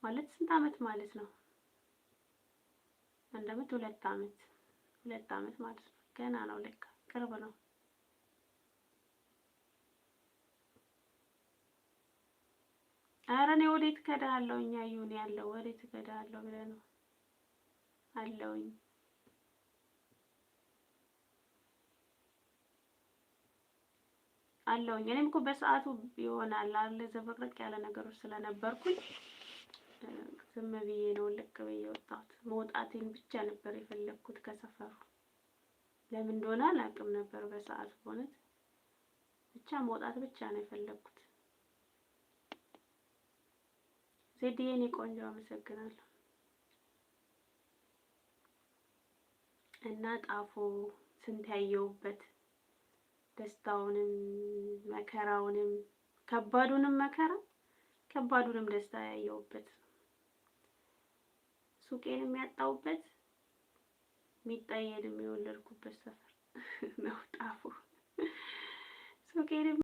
ማለት ስንት አመት ማለት ነው? 1 አመት 2 አመት 2 አመት ማለት ነው። ገና ነው ለካ ቅርብ ነው። ኧረ እኔ ወዴት እከዳለሁ? እኛ ይሁን ያለው ወዴት እከዳለሁ ብለህ ነው አለውኝ። አለውኝ እኔም እኮ በሰዓቱ ይሆናል አለ ዘበቅረቅ ያለ ነገሮች ስለነበርኩኝ ዝም ብዬ ነው ልክ ብዬ ወጣሁት። መውጣቴን ብቻ ነበር የፈለኩት ከሰፈሩ። ለምን እንደሆነ አላውቅም ነበር በሰዓቱ ሆነት ብቻ መውጣት ብቻ ነው የፈለኩት። ዜድዬ እኔ ቆንጆ አመሰግናለሁ። እና ጣፎ ስንት ያየሁበት ደስታውንም መከራውንም ከባዱንም መከራ ከባዱንም ደስታ ያየሁበት ሱቄንም ያጣሁበት ሚጣዬንም የወለድኩበት ሰፈር ነው ጣፎ ሱቄንም